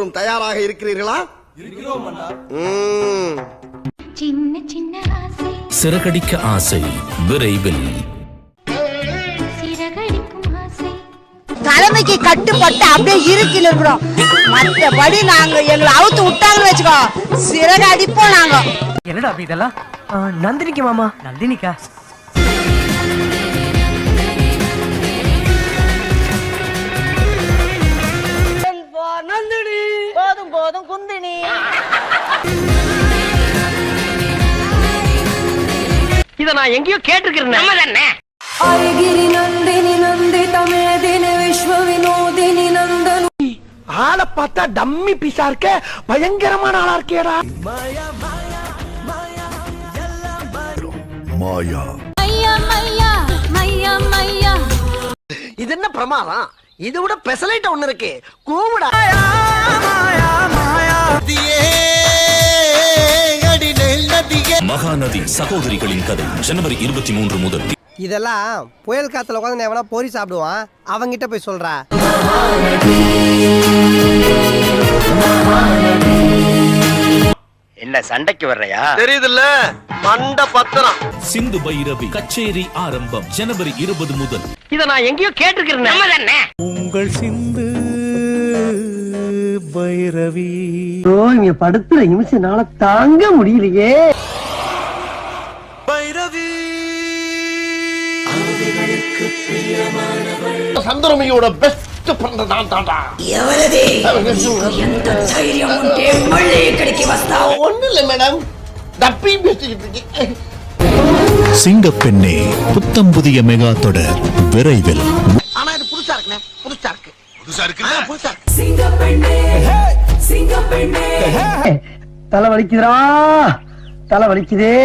எல்லோரும் தயாராக இருக்கிறீர்களா? சின்ன சின்ன ஆசை, சிறகடிக்க ஆசை விரைவில். சிறகடிக்கும் ஆசை. தலைமைக்கு கட்டுப்பட்டு அப்படியே இருக்கில் இருக்கிறோம். மற்றபடி நாங்க எங்களை அவுத்து விட்டாங்கன்னு வச்சுக்கோ, சிறகு அடிப்போம் நாங்க. என்னடா அப்படி இதெல்லாம்? நந்தினிக்கு மாமா. நந்தினிக்கா? நந்தினி போதும் போதும் குந்தினி. இத நான் எங்கேயோ கேட்டிருக்கிறேன். நம்ம தானே ஐகிரி நந்தினி நந்திதா மேதினி விஸ்வ வினோதினி நந்தனு. ஆளை பார்த்தா டம்மி பீஸா இருக்க, பயங்கரமான ஆளா இருக்கேடா. மாயா மையா மையா மையா. இது என்ன பிரமாதம்? இது விட பெசலைட் ஒண்ணு இருக்கு. கூவுடா. மகாநதி சகோதரிகளின் கதை ஜனவரி 23 முதல். இதெல்லாம் புயல் காத்துல உட்காந்து எவனா பொறி சாப்பிடுவான், அவங்கிட்ட போய் சொல்றா. என்ன சண்டைக்கு வர்றையா? தெரியுதுல்ல, மண்ட பத்திரம். சிந்து பைரவி கச்சேரி ஆரம்பம் ஜனவரி 20 முதல். இத நான் எங்கேயோ கேட்டிருக்கிறேன். நம்ம தானே உங்கள் சிந்து பைரவி. இங்க படுத்துற நிமிஷம்னால தாங்க முடியலையே. பைரவி சந்திரமையோட பெஸ்ட் ஃப்ரெண்ட் நான் தாண்டா. ஒண்ணு இல்ல மேடம், டப்பி பேசிக்கிட்டு இருக்கேன். சிங்கப்பெண்ணே புத்தம் புதிய மெகா தொடர் விரைவில். ஆனா இது புதுசா இருக்குண்ணே, புதுசா இருக்கு. சிங்கப்பெண்ணே சிங்கப்பெண்ணே. தலை வலிக்குதுடா, தலை வலிக்குதே.